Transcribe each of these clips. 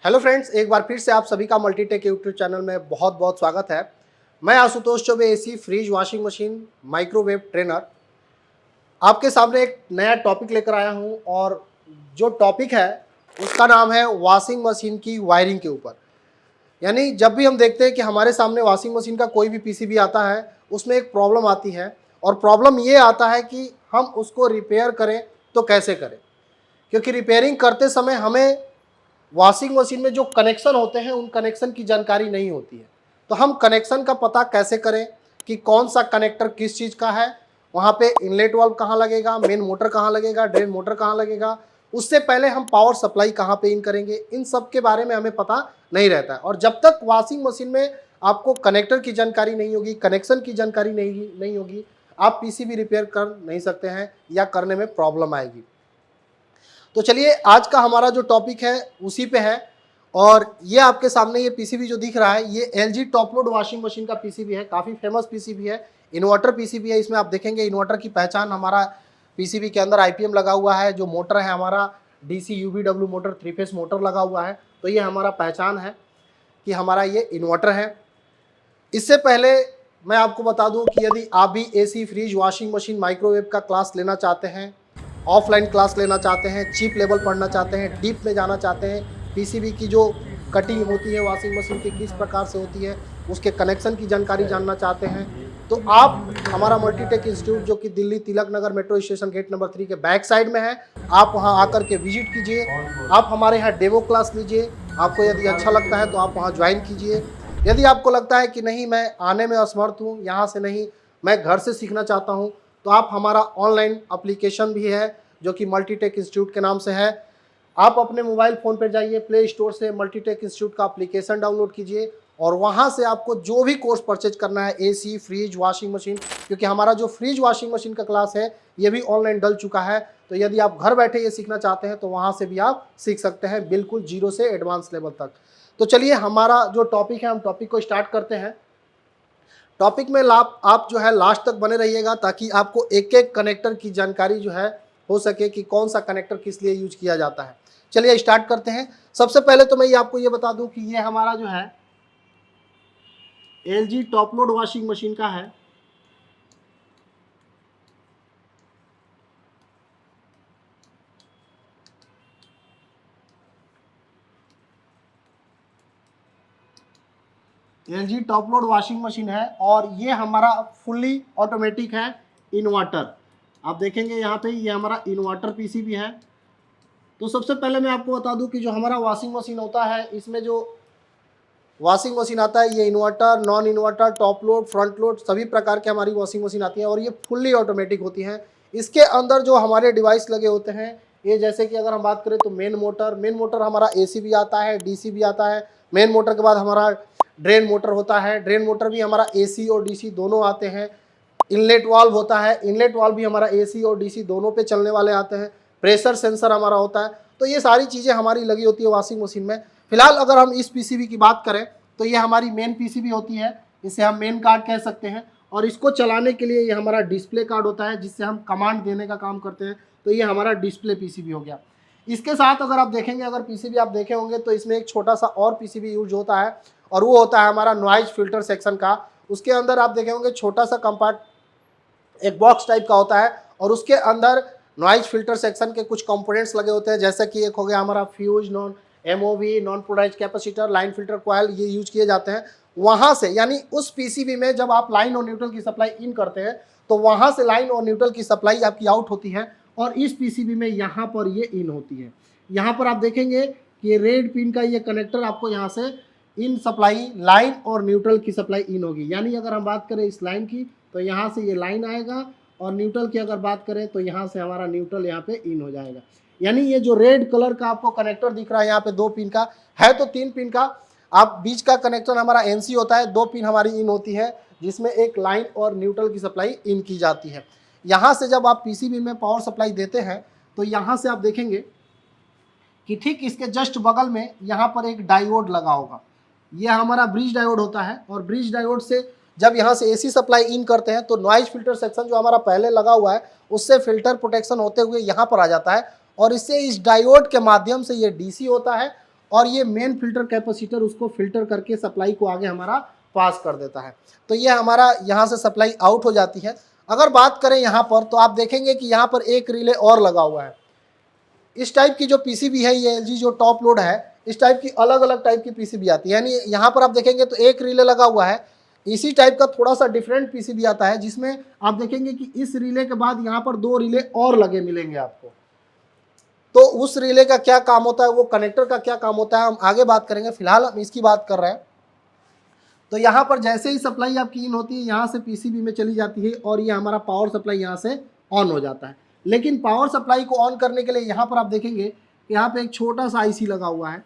Hello friends, एक बार फिर से आप सभी का मल्टीटेक यूट्यूब चैनल में बहुत बहुत स्वागत है। मैं Ashutosh Choubey, AC, fridge, washing machine, microwave trainer आपके सामने एक नया टॉपिक लेकर आया हूं और जो टॉपिक है उसका नाम है वॉशिंग मशीन की वायरिंग के ऊपर। यानी जब भी हम देखते हैं कि हमारे सामने वॉशिंग मशीन का कोई भी पीसीबी आता है, उसमें एक प्रॉब्लम आती है और प्रॉब्लम ये आता है कि हम उसको रिपेयर करें तो कैसे करें, क्योंकि रिपेयरिंग करते समय हमें वॉशिंग मशीन में जो कनेक्शन होते हैं उन कनेक्शन की जानकारी नहीं होती है। तो हम कनेक्शन का पता कैसे करें कि कौन सा कनेक्टर किस चीज़ का है, वहाँ पे इनलेट वाल्व कहाँ लगेगा, मेन मोटर कहाँ लगेगा, ड्रेन मोटर कहाँ लगेगा, उससे पहले हम पावर सप्लाई कहाँ पे इन करेंगे, इन सब के बारे में हमें पता नहीं रहता है। और जब तक वॉशिंग मशीन में आपको कनेक्टर की जानकारी नहीं होगी, कनेक्शन की जानकारी नहीं होगी, आप पीसीबी रिपेयर कर नहीं सकते हैं या करने में प्रॉब्लम आएगी। तो चलिए, आज का हमारा जो टॉपिक है उसी पे है। और ये आपके सामने ये पीसीबी जो दिख रहा है, ये LG top load washing machine का पीसीबी है। काफ़ी फेमस पीसीबी है, इन्वर्टर पीसीबी है। इसमें आप देखेंगे इन्वर्टर की पहचान, हमारा पीसीबी के अंदर आईपीएम लगा हुआ है। जो मोटर है हमारा DC UVW motor, 3 face motor लगा हुआ है। तो ये हमारा पहचान है कि हमारा ये इन्वर्टर है। इससे पहले मैं आपको बता दूं कि यदि आप भी AC, fridge, washing machine, microwave का क्लास लेना चाहते हैं, ऑफलाइन क्लास लेना चाहते हैं, चीप लेवल पढ़ना चाहते हैं, डीप में जाना चाहते हैं, पीसीबी की जो कटिंग होती है वॉशिंग मशीन की किस प्रकार से होती है, उसके कनेक्शन की जानकारी जानना चाहते हैं, तो आप हमारा मल्टीटेक इंस्टीट्यूट जो कि Delhi Tilak Nagar metro station gate number 3 के बैक साइड में है, आप वहां आकर के विजिट कीजिए। आप हमारे यहाँ डेमो क्लास लीजिए। आपको यदि अच्छा लगता है तो आप वहाँ ज्वाइन कीजिए। यदि आपको लगता है कि नहीं, मैं आने में असमर्थ हूँ, यहाँ से नहीं, मैं घर से सीखना चाहता हूँ, तो आप हमारा ऑनलाइन एप्लीकेशन भी है जो कि मल्टीटेक इंस्टीट्यूट के नाम से है। आप अपने मोबाइल फ़ोन पर जाइए, प्ले स्टोर से मल्टीटेक इंस्टीट्यूट का एप्लीकेशन डाउनलोड कीजिए और वहाँ से आपको जो भी कोर्स परचेज करना है, एसी, फ्रिज, वॉशिंग मशीन, क्योंकि हमारा जो फ्रिज वॉशिंग मशीन का क्लास है ये भी ऑनलाइन डल चुका है। तो यदि आप घर बैठे ये सीखना चाहते हैं तो वहाँ से भी आप सीख सकते हैं, बिल्कुल जीरो से एडवांस लेवल तक। तो चलिए, हमारा जो टॉपिक है हम टॉपिक को स्टार्ट करते हैं। टॉपिक में आप जो है लास्ट तक बने रहिएगा ताकि आपको एक एक कनेक्टर की जानकारी जो है हो सके कि कौन सा कनेक्टर किस लिए यूज किया जाता है। चलिए स्टार्ट करते हैं। सबसे पहले तो मैं ये आपको ये बता दूं कि ये हमारा जो है LG top load washing machine का है। LG top load washing machine है और ये हमारा फुल्ली ऑटोमेटिक है इन्वर्टर। आप देखेंगे यहाँ पे ये हमारा इन्वर्टर पीसीबी है। तो सबसे पहले मैं आपको बता दूं कि जो हमारा वॉशिंग मशीन होता है, इसमें जो वॉशिंग मशीन आता है ये inverter, non inverter, top load, front load, सभी प्रकार की हमारी वॉशिंग मशीन आती है और ये फुल्ली ऑटोमेटिक होती हैं। इसके अंदर जो हमारे डिवाइस लगे होते हैं, ये जैसे कि अगर हम बात करें तो मेन मोटर हमारा एसी भी आता है, डीसी भी आता है। मेन मोटर के बाद हमारा ड्रेन मोटर होता है। ड्रेन मोटर भी हमारा एसी और डीसी दोनों आते हैं। इनलेट वाल्व होता है, इनलेट वाल्व भी हमारा एसी और डीसी दोनों पे चलने वाले आते हैं। प्रेशर सेंसर हमारा होता है। तो ये सारी चीज़ें हमारी लगी होती है वॉशिंग मशीन में। फिलहाल अगर हम इस पीसीबी की बात करें तो ये हमारी मेन पीसीबी होती है, इसे हम मेन कार्ड कह सकते हैं। और इसको चलाने के लिए ये हमारा डिस्प्ले कार्ड होता है जिससे हम कमांड देने का काम करते हैं। तो ये हमारा डिस्प्ले पीसीबी हो गया। इसके साथ अगर आप देखेंगे, अगर पीसीबी आप देखे होंगे तो इसमें एक छोटा सा और पीसीबी यूज होता है और वो होता है हमारा नॉइज फिल्टर सेक्शन का। उसके अंदर आप देखे होंगे छोटा सा कंपार्ट एक बॉक्स टाइप का होता है और उसके अंदर नॉइज फिल्टर सेक्शन के कुछ कंपोनेंट्स लगे होते हैं, जैसे कि एक हो गया हमारा fuse, non MOV, non polarized capacitor, line filter coil, ये यूज किए जाते हैं। वहां से यानी उस पीसीबी में जब आप लाइन और न्यूट्रल की सप्लाई इन करते हैं तो वहां से लाइन और न्यूट्रल की सप्लाई आपकी आउट होती है और इस पीसीबी में यहाँ पर ये इन होती है। यहाँ पर आप देखेंगे कि ये रेड पिन का ये कनेक्टर आपको यहाँ से इन सप्लाई, लाइन और न्यूट्रल की सप्लाई इन होगी। यानी अगर हम बात करें इस लाइन की तो यहाँ से ये लाइन आएगा और न्यूट्रल की अगर बात करें तो यहाँ से हमारा न्यूट्रल यहाँ पे इन हो जाएगा। यानी ये जो रेड कलर का आपको कनेक्टर दिख रहा है यहाँ पे 2 पिन का है, तो 3 पिन का आप बीच का कनेक्टर हमारा एनसी होता है, 2 पिन हमारी इन होती है जिसमें एक लाइन और न्यूट्रल की सप्लाई इन की जाती है। यहाँ से जब आप पीसीबी में पावर सप्लाई देते हैं तो यहाँ से आप देखेंगे कि ठीक इसके जस्ट बगल में यहाँ पर एक डायोड लगा होगा। यह हमारा ब्रिज डायोड होता है और ब्रिज डायोड से जब यहाँ से एसी सप्लाई इन करते हैं तो नॉइज फिल्टर सेक्शन जो हमारा पहले लगा हुआ है उससे फिल्टर प्रोटेक्शन होते हुए यहाँ पर आ जाता है और इससे इस डायोड के माध्यम से ये डीसी होता है और ये मेन फिल्टर कैपेसिटर उसको फिल्टर करके सप्लाई को आगे हमारा पास कर देता है। तो ये हमारा यहाँ से सप्लाई आउट हो जाती है। अगर बात करें यहाँ पर तो आप देखेंगे कि यहाँ पर एक रिले और लगा हुआ है। इस टाइप की जो पीसीबी है, ये एलजी जो टॉप लोड है, इस टाइप की अलग अलग टाइप की पीसीबी आती है। यानी यहाँ पर आप देखेंगे तो एक रिले लगा हुआ है, इसी टाइप का थोड़ा सा डिफरेंट पीसीबी आता है, जिसमें आप देखेंगे कि इस रिले के बाद यहाँ पर 2 रिले और लगे मिलेंगे आपको। तो उस रिले का क्या काम होता है, वो कनेक्टर का क्या काम होता है, हम आगे बात करेंगे। फिलहाल हम इसकी बात कर रहे हैं। तो यहाँ पर जैसे ही सप्लाई आपकी इन होती है, यहाँ से पीसीबी में चली जाती है और ये हमारा पावर सप्लाई यहाँ से ऑन हो जाता है। लेकिन पावर सप्लाई को ऑन करने के लिए यहाँ पर आप देखेंगे कि यहाँ पे एक छोटा सा आईसी लगा हुआ है,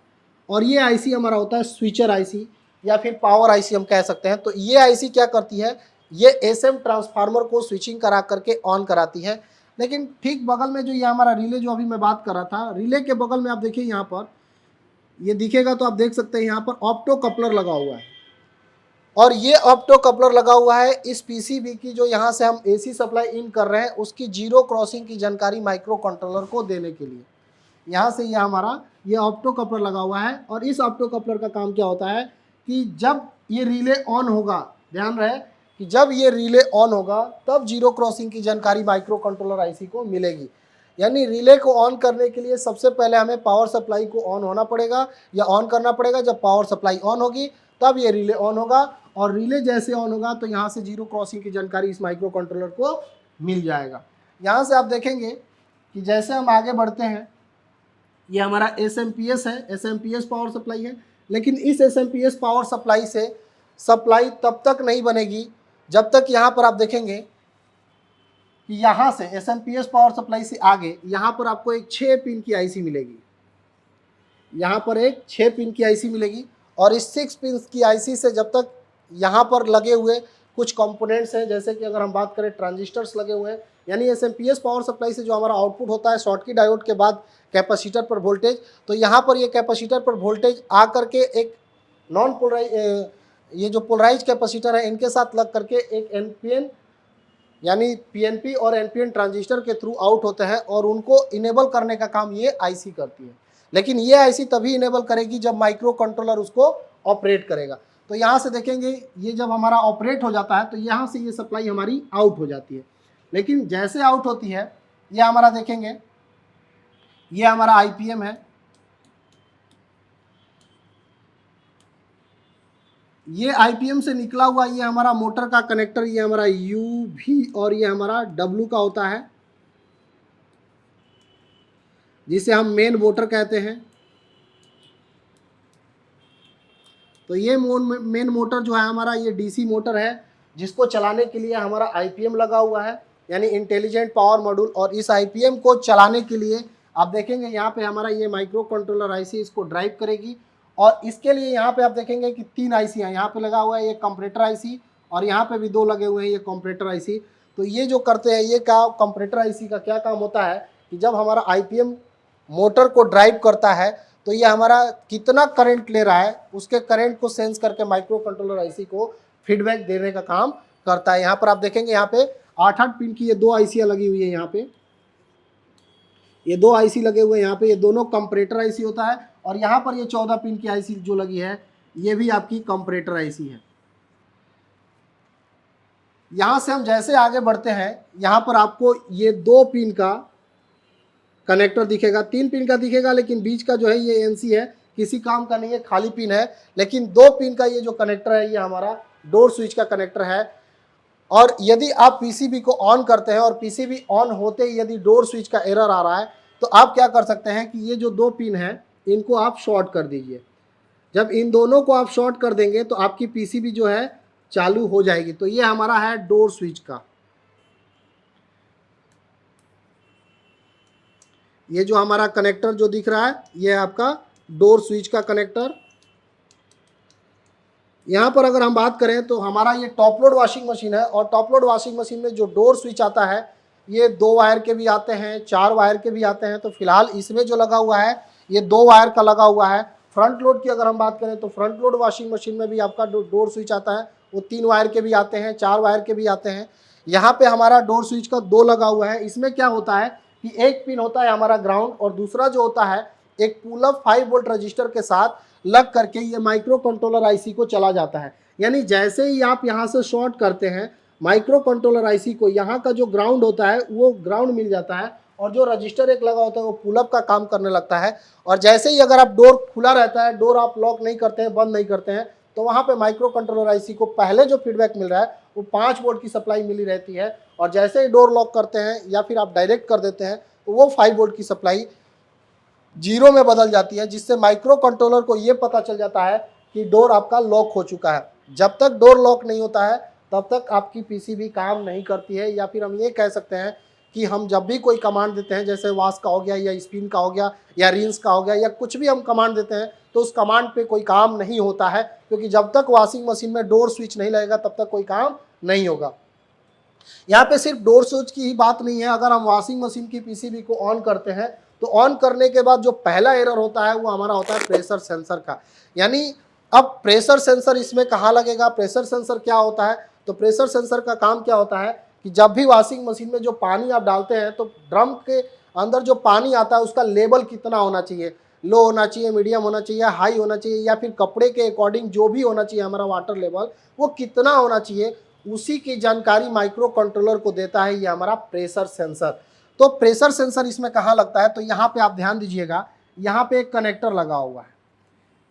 और ये आईसी हमारा होता है स्विचर आईसी या फिर पावर आईसी हम कह सकते हैं। तो ये आईसी क्या करती है, ये एसएम ट्रांसफार्मर को स्विचिंग करा करके ऑन कराती है। लेकिन ठीक बगल में जो ये हमारा रिले जो अभी मैं बात कर रहा था, रिले के बगल में आप देखिए यहाँ पर ये दिखेगा तो आप देख सकते हैं यहाँ पर ऑप्टो कपलर लगा हुआ है, और ये ऑप्टो कपलर लगा हुआ है इस पीसीबी की जो यहाँ से हम एसी सप्लाई इन कर रहे हैं उसकी जीरो क्रॉसिंग की जानकारी माइक्रो कंट्रोलर को देने के लिए। यहाँ से ये हमारा ये ऑप्टो कपलर लगा हुआ है, और इस ऑप्टो कपलर का काम क्या होता है कि जब ये रिले ऑन होगा, ध्यान रहे कि जब ये रिले ऑन होगा तब जीरो क्रॉसिंग की जानकारी माइक्रो कंट्रोलर आईसी को मिलेगी। यानी रिले को ऑन करने के लिए सबसे पहले हमें पावर सप्लाई को ऑन होना पड़ेगा या ऑन करना पड़ेगा। जब पावर सप्लाई ऑन होगी तब ये रिले ऑन होगा, और रिले जैसे ऑन होगा तो यहाँ से जीरो क्रॉसिंग की जानकारी इस माइक्रो कंट्रोलर को मिल जाएगा। यहाँ से आप देखेंगे कि जैसे हम आगे बढ़ते हैं, ये हमारा एसएमपीएस है, एसएमपीएस पावर सप्लाई है। लेकिन इस एसएमपीएस पावर सप्लाई से सप्लाई तब तक नहीं बनेगी जब तक यहाँ पर आप देखेंगे कि यहाँ से एसएमपीएस पावर सप्लाई से आगे यहाँ पर आपको एक 6 पिन की आईसी मिलेगी। यहाँ पर एक 6 पिन की आईसी मिलेगी, और इस 6 पिन की आईसी से जब तक यहाँ पर लगे हुए कुछ कंपोनेंट्स हैं, जैसे कि अगर हम बात करें ट्रांजिस्टर्स लगे हुए हैं, यानी एसएमपीएस पावर सप्लाई से जो हमारा आउटपुट होता है शॉर्टकी डायोड के बाद कैपेसिटर पर वोल्टेज, तो यहाँ पर ये कैपेसिटर पर वोल्टेज आ करके एक नॉन पोलराइज, ये जो पोलराइज कैपेसिटर है इनके साथ लग करके एक एनपीएन यानी पीएनपी और एनपीएन ट्रांजिस्टर के थ्रू आउट होते हैं, और उनको इनेबल करने का काम ये आईसी करती है। लेकिन ये आईसी तभी इनेबल करेगी जब माइक्रो कंट्रोलर उसको ऑपरेट करेगा। तो यहाँ से देखेंगे ये जब हमारा ऑपरेट हो जाता है तो यहाँ से ये सप्लाई हमारी आउट हो जाती है। लेकिन जैसे आउट होती है ये हमारा देखेंगे, ये हमारा आईपीएम है, ये आईपीएम से निकला हुआ ये हमारा मोटर का कनेक्टर, ये हमारा यू भी और ये हमारा डब्ल्यू का होता है, जिसे हम मेन मोटर कहते हैं। तो ये मेन मोटर जो है हमारा ये डीसी मोटर है, जिसको चलाने के लिए हमारा आईपीएम लगा हुआ है, यानी इंटेलिजेंट पावर मॉड्यूल। और इस आईपीएम को चलाने के लिए आप देखेंगे यहाँ पे हमारा ये माइक्रो कंट्रोलर आईसी इसको ड्राइव करेगी, और इसके लिए यहाँ पे आप देखेंगे कि 3 आईसी हैं। यहाँ पे लगा हुआ है ये कंपरेटर आईसी, और यहाँ पे भी 2 लगे हुए हैं ये कंपरेटर आईसी। तो ये जो करते हैं ये क्या, कंपरेटर आईसी का क्या काम होता है कि जब हमारा आईपीएम मोटर को ड्राइव करता है तो ये हमारा कितना करंट ले रहा है उसके करंट को सेंस करके माइक्रो कंट्रोलर आईसी को फीडबैक देने का काम करता है। यहाँ पर आप देखेंगे यहाँ पे 8-8 पिन की ये 2 आईसियाँ लगी हुई है, यहाँ पे ये 2 आईसी लगे हुए हैं यहाँ पे, ये दोनों कंपरेटर आईसी होता है। और यहाँ पर ये 14 पिन की आईसी जो लगी है ये भी आपकी कंपरेटर आईसी है। यहाँ से हम जैसे आगे बढ़ते हैं यहाँ पर आपको ये 2 पिन का कनेक्टर दिखेगा, 3 पिन का दिखेगा, लेकिन बीच का जो है ये एनसी है, किसी काम का नहीं है, खाली पिन है। लेकिन 2 पिन का ये जो कनेक्टर है ये हमारा डोर स्विच का कनेक्टर है। और यदि आप पीसीबी को ऑन करते हैं और पीसीबी ऑन होते ही यदि डोर स्विच का एरर आ रहा है तो आप क्या कर सकते हैं कि ये जो 2 पिन हैं इनको आप शॉर्ट कर दीजिए। जब इन दोनों को आप शॉर्ट कर देंगे तो आपकी पीसीबी जो है चालू हो जाएगी। तो ये हमारा है डोर स्विच का, ये जो हमारा कनेक्टर जो दिख रहा है ये आपका डोर स्विच का कनेक्टर। यहाँ पर अगर हम बात करें तो हमारा ये टॉप लोड वॉशिंग मशीन है, और टॉप लोड वॉशिंग मशीन में जो डोर स्विच आता है ये 2 वायर के भी आते हैं, 4 वायर के भी आते हैं। तो फिलहाल इसमें जो लगा हुआ है ये 2 वायर का लगा हुआ है। फ्रंट लोड की अगर हम बात करें तो फ्रंट लोड वॉशिंग मशीन में भी आपका डोर स्विच आता है, वो 3 वायर के भी आते हैं, 4 वायर के भी आते हैं। यहाँ पे हमारा डोर स्विच का 2 लगा हुआ है। इसमें क्या होता है कि एक पिन होता है हमारा ग्राउंड, और दूसरा जो होता है एक पुल अप 5 वोल्ट रजिस्टर के साथ लग करके ये माइक्रो कंट्रोलर आईसी को चला जाता है। यानी जैसे ही आप यहाँ से शॉर्ट करते हैं माइक्रो कंट्रोलर आईसी को, यहाँ का जो ग्राउंड होता है वो ग्राउंड मिल जाता है और जो रजिस्टर एक लगा होता है वो पुल अप का काम करने लगता है। और जैसे ही अगर आप डोर खुला रहता है, डोर आप लॉक नहीं करते हैं, बंद नहीं करते हैं, तो वहाँ पे माइक्रो कंट्रोलर आईसी को पहले जो फीडबैक मिल रहा है वो 5 वोल्ट की सप्लाई मिली रहती है। और जैसे ही डोर लॉक करते हैं या फिर आप डायरेक्ट कर देते हैं तो वो 5 वोल्ट की सप्लाई जीरो में बदल जाती है, जिससे माइक्रो कंट्रोलर को ये पता चल जाता है कि डोर आपका लॉक हो चुका है। जब तक डोर लॉक नहीं होता है तब तक आपकी पीसीबी काम नहीं करती है। या फिर हम ये कह सकते हैं कि हम जब भी कोई कमांड देते हैं, जैसे वॉश का हो गया या स्पिन का हो गया या रिंस का हो गया या कुछ भी हम कमांड देते हैं, तो उस कमांड पे कोई काम नहीं होता है, क्योंकि जब तक वॉशिंग मशीन में डोर स्विच नहीं लगेगा तब तक कोई काम नहीं होगा। यहाँ पे सिर्फ डोर स्विच की ही बात नहीं है। अगर हम वॉशिंग मशीन की पीसीबी को ऑन करते हैं तो ऑन करने के बाद जो पहला एरर होता है वो हमारा होता है प्रेशर सेंसर का। यानी अब प्रेशर सेंसर इसमें कहाँ लगेगा, प्रेशर सेंसर क्या होता है? तो प्रेशर सेंसर का काम क्या होता है कि जब भी वॉशिंग मशीन में जो पानी आप डालते हैं तो ड्रम के अंदर जो पानी आता है उसका लेवल कितना होना चाहिए, लो होना चाहिए, मीडियम होना चाहिए, हाई होना चाहिए, या फिर कपड़े के अकॉर्डिंग जो भी होना चाहिए हमारा वाटर लेवल वो कितना होना चाहिए, उसी की जानकारी माइक्रो कंट्रोलर को देता है ये हमारा प्रेशर सेंसर। तो प्रेशर सेंसर इसमें कहाँ लगता है? तो यहाँ पे आप ध्यान दीजिएगा, यहाँ पे एक कनेक्टर लगा हुआ है,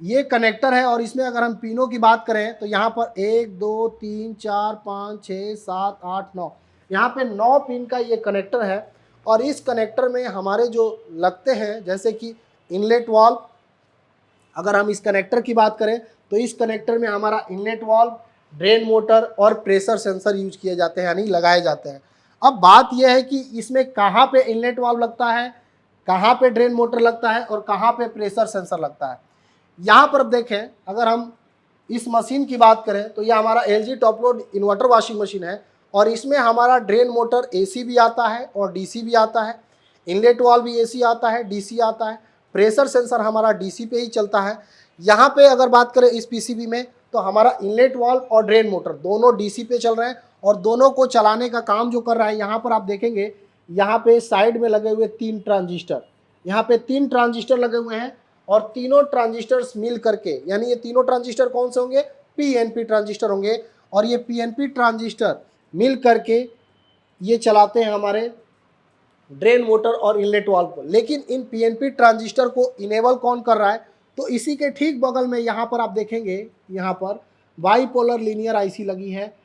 ये कनेक्टर है। और इसमें अगर हम पिनों की बात करें तो यहाँ पर 1 2 3 4 5 6 7 8 9, यहाँ पे 9 पिन का ये कनेक्टर है। और इस कनेक्टर में हमारे जो लगते हैं जैसे कि इनलेट वाल्व, अगर हम इस कनेक्टर की बात करें तो इस कनेक्टर में हमारा इनलेट वाल्व, ड्रेन मोटर और प्रेशर सेंसर यूज किए जाते हैं, यानी लगाए जाते हैं। अब बात यह है कि इसमें कहाँ पे इनलेट वाल्व लगता है, कहाँ पे ड्रेन मोटर लगता है और कहाँ पे प्रेशर सेंसर लगता है। यहाँ पर देखें, अगर हम इस मशीन की बात करें तो यह हमारा LG top load inverter washing machine है और इसमें हमारा ड्रेन मोटर AC भी आता है और DC भी आता है, इनलेट वाल्व भी AC आता है, DC आता है, प्रेशर सेंसर हमारा DC पे ही चलता है। यहाँ पे अगर बात करें इस PCB में तो हमारा इनलेट वाल्व और ड्रेन मोटर दोनों DC पे चल रहे हैं और दोनों को चलाने का काम जो कर रहा है, यहाँ पर आप देखेंगे यहाँ पे साइड में लगे हुए 3 ट्रांजिस्टर, यहाँ पे 3 ट्रांजिस्टर लगे हुए हैं और तीनों ट्रांजिस्टर्स मिल करके, यानी ये तीनों ट्रांजिस्टर कौन से होंगे? PNP ट्रांजिस्टर होंगे। और ये PNP ट्रांजिस्टर मिल करके ये चलाते हैं हमारे ड्रेन मोटर और इनलेट वाल्व को। लेकिन इन PNP ट्रांजिस्टर को इनेबल कौन कर रहा है? तो इसी के ठीक बगल में यहाँ पर आप देखेंगे, यहाँ पर बाईपोलर लीनियर आईसी लगी है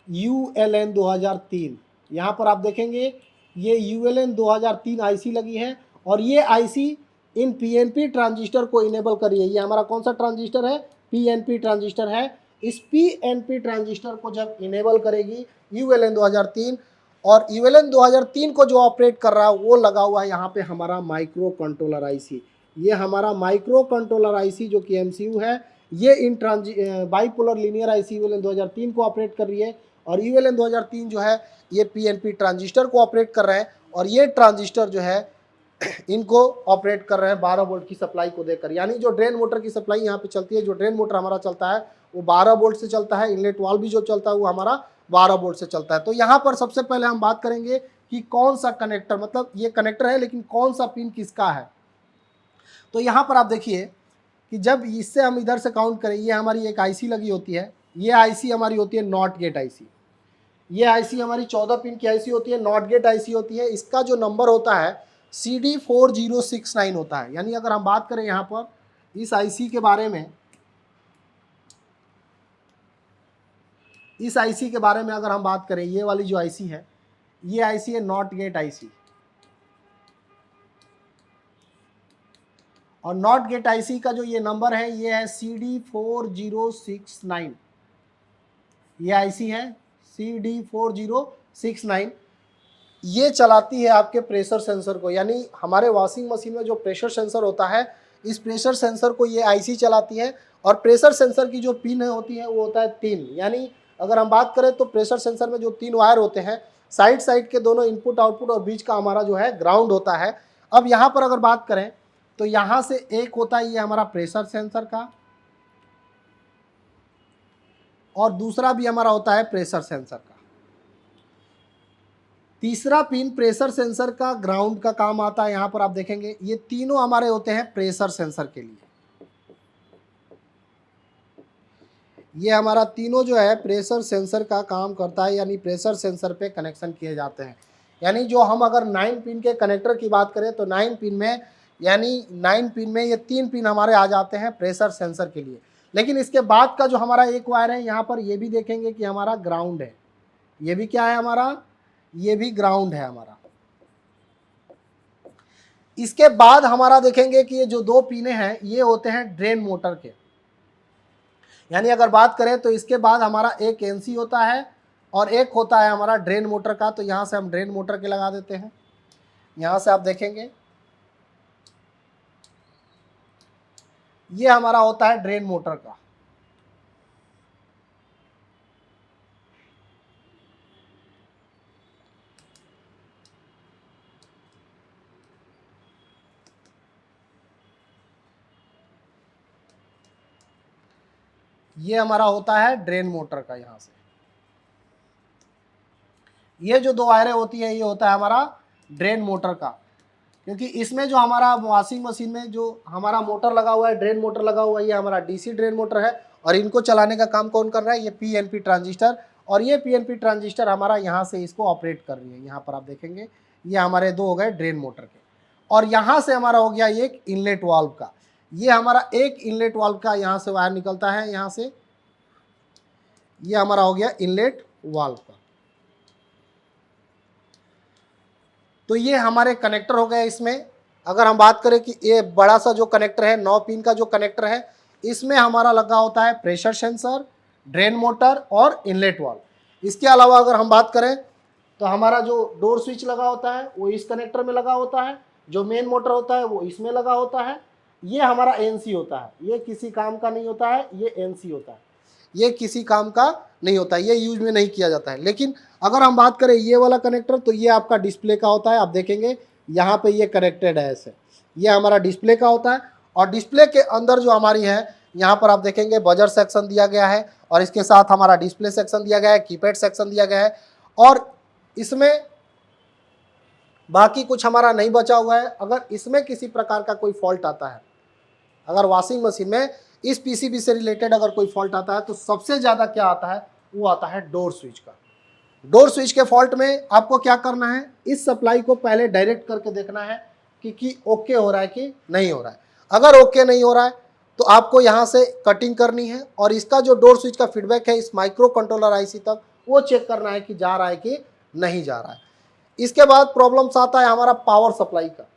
ULN 2003। यहाँ पर आप देखेंगे ये ULN 2003 आईसी लगी है और ये आईसी इन PNP ट्रांजिस्टर को इनेबल करिए। ये हमारा कौन सा ट्रांजिस्टर है? PNP ट्रांजिस्टर है। इस PNP ट्रांजिस्टर को जब इनेबल करेगी ULN 2003, और ULN 2003 को जो ऑपरेट कर रहा है वो लगा हुआ है यहाँ पे हमारा माइक्रो कंट्रोलर आईसी। ये हमारा माइक्रो कंट्रोलर आईसी जो कि MCU है, ये इन बाईपोलर लीनियर आईसी ULN 2003 को ऑपरेट कर रही है। और ULN 2003 जो है ये PNP ट्रांजिस्टर को ऑपरेट कर रहा है और ये ट्रांजिस्टर जो है इनको ऑपरेट कर रहे हैं 12 वोल्ट की सप्लाई को देकर। यानी जो ड्रेन मोटर की सप्लाई यहाँ पे चलती है, जो ड्रेन मोटर हमारा चलता है वो 12 वोल्ट से चलता है, इनलेट वाल्व भी जो चलता है वो हमारा 12 वोल्ट से चलता है। तो यहाँ पर सबसे पहले हम बात करेंगे कि कौन सा कनेक्टर, मतलब ये कनेक्टर है लेकिन कौन सा पिन किसका है। तो यहाँ पर आप देखिए कि जब इससे हम इधर से काउंट करें, ये हमारी एक आईसी लगी होती है, ये आईसी हमारी होती है नॉट गेट आईसी। ये आईसी हमारी 14 पिन की आईसी होती है, नॉट गेट आईसी होती है। इसका जो नंबर होता है CD4069 होता है। यानी अगर हम बात करें यहाँ पर इस आईसी के बारे में, इस आईसी के बारे में अगर हम बात करें, ये वाली जो आईसी है ये आईसी है नॉट गेट आईसी। और नॉट गेट आईसी का जो ये नंबर है ये है CD4069। ये आईसी है CD4069। ये चलाती है आपके प्रेशर सेंसर को। यानी हमारे वॉशिंग मशीन में जो प्रेशर सेंसर होता है, इस प्रेशर सेंसर को ये आईसी चलाती है। और प्रेशर सेंसर की जो पिन होती है वो होता है 3। यानी अगर हम बात करें तो प्रेशर सेंसर में जो 3 वायर होते हैं, साइड साइड के दोनों इनपुट आउटपुट और बीच का हमारा जो है ग्राउंड होता है। अब यहाँ पर अगर बात करें तो यहाँ से एक होता है ये हमारा प्रेशर सेंसर का और दूसरा भी हमारा होता है प्रेशर सेंसर का। तीसरा पिन प्रेशर सेंसर का ग्राउंड का काम आता है। यहाँ पर आप देखेंगे ये तीनों हमारे होते हैं प्रेशर सेंसर के लिए। ये हमारा तीनों जो है प्रेशर सेंसर का काम करता है, यानी प्रेशर सेंसर पे कनेक्शन किए जाते हैं। यानी जो हम अगर 9 पिन के कनेक्टर की बात करें तो 9 पिन में, यानी 9 पिन में ये 3 पिन हमारे आ जाते हैं प्रेशर सेंसर के लिए। लेकिन इसके बाद का जो हमारा एक वायर है यहाँ पर, ये भी देखेंगे कि हमारा ग्राउंड है। ये भी क्या है हमारा, ये भी ग्राउंड है हमारा। इसके बाद हमारा देखेंगे कि ये जो 2 पिने हैं ये होते हैं ड्रेन मोटर के। यानी अगर बात करें तो इसके बाद हमारा एक एनसी होता है और एक होता है हमारा ड्रेन मोटर का। तो यहाँ से हम ड्रेन मोटर के लगा देते हैं। यहाँ से आप देखेंगे ये हमारा होता है ड्रेन मोटर का। ये हमारा होता है ड्रेन मोटर का। यहाँ से ये जो 2 वायरें होती है ये होता है हमारा ड्रेन मोटर का, क्योंकि इसमें जो हमारा वॉशिंग मशीन में जो हमारा मोटर लगा हुआ है, ड्रेन मोटर लगा हुआ है, ये हमारा डीसी ड्रेन मोटर है। और इनको चलाने का काम कौन कर रहा है, ये पीएनपी ट्रांजिस्टर। और ये पीएनपी ट्रांजिस्टर हमारा यहाँ से इसको ऑपरेट कर रही है। यहाँ पर आप देखेंगे ये हमारे 2 हो गए ड्रेन मोटर के। और यहाँ से हमारा हो गया एक इनलेट वाल्व का। ये हमारा एक इनलेट वाल्व का यहाँ से वायर निकलता है। यहाँ से ये हमारा हो गया इनलेट वाल्व का। तो ये हमारे कनेक्टर हो गए। इसमें अगर हम बात करें कि ये बड़ा सा जो कनेक्टर है 9 पिन का जो कनेक्टर है, इसमें हमारा लगा होता है प्रेशर सेंसर, ड्रेन मोटर और इनलेट वाल्व। इसके अलावा अगर हम बात करें तो हमारा जो डोर स्विच लगा होता है वो इस कनेक्टर में लगा होता है। जो मेन मोटर होता है वो इसमें लगा होता है। ये हमारा एनसी होता है, ये किसी काम का नहीं होता है। ये एनसी होता है, ये किसी काम का नहीं होता है, ये यूज में नहीं किया जाता है। लेकिन अगर हम बात करें ये वाला कनेक्टर, तो ये आपका डिस्प्ले का होता है। आप देखेंगे यहाँ पे ये कनेक्टेड है ऐसे, ये हमारा डिस्प्ले का होता है। और डिस्प्ले के अंदर जो हमारी है, यहाँ पर आप देखेंगे बजर सेक्शन दिया गया है और इसके साथ हमारा डिस्प्ले सेक्शन दिया गया है, कीपैड सेक्शन दिया गया है। और इसमें बाकी कुछ हमारा नहीं बचा हुआ है। अगर इसमें किसी प्रकार का कोई फॉल्ट आता है, अगर वॉशिंग मशीन में इस पीसीबी से रिलेटेड अगर कोई फॉल्ट आता है, तो सबसे ज़्यादा क्या आता है, वो आता है डोर स्विच का। डोर स्विच के फॉल्ट में आपको क्या करना है, इस सप्लाई को पहले डायरेक्ट करके देखना है कि ओके हो रहा है कि नहीं हो रहा है। अगर ओके नहीं हो रहा है तो आपको यहाँ से कटिंग करनी है और इसका जो डोर स्विच का फीडबैक है इस माइक्रो कंट्रोलर आईसी तक, वो चेक करना है कि जा रहा है कि नहीं जा रहा है। इसके बाद प्रॉब्लम्स आता है हमारा पावर सप्लाई का।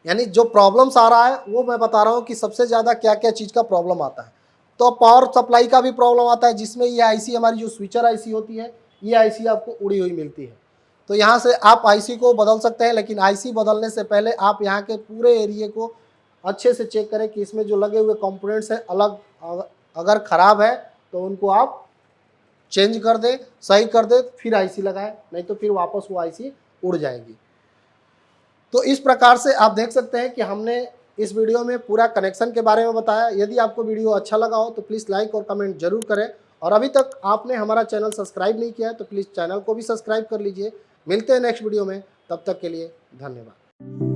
यानी जो प्रॉब्लम्स आ रहा है वो मैं बता रहा हूँ कि सबसे ज़्यादा क्या क्या चीज़ का प्रॉब्लम आता है। तो पावर सप्लाई का भी प्रॉब्लम आता है, जिसमें ये आईसी हमारी जो स्विचर आईसी होती है, ये आईसी आपको उड़ी हुई मिलती है। तो यहाँ से आप आईसी को बदल सकते हैं, लेकिन आईसी बदलने से पहले आप यहाँ के पूरे एरिए को अच्छे से चेक करें कि इसमें जो लगे हुए कंपोनेंट्स हैं अलग अगर ख़राब है तो उनको आप चेंज कर दें, सही कर दें, फिर आईसी लगाएं, नहीं तो फिर वापस वो आईसी उड़ जाएगी। तो इस प्रकार से आप देख सकते हैं कि हमने इस वीडियो में पूरा कनेक्शन के बारे में बताया। यदि आपको वीडियो अच्छा लगा हो तो प्लीज़ लाइक और कमेंट जरूर करें। और अभी तक आपने हमारा चैनल सब्सक्राइब नहीं किया है तो प्लीज़ चैनल को भी सब्सक्राइब कर लीजिए। मिलते हैं नेक्स्ट वीडियो में, तब तक के लिए धन्यवाद।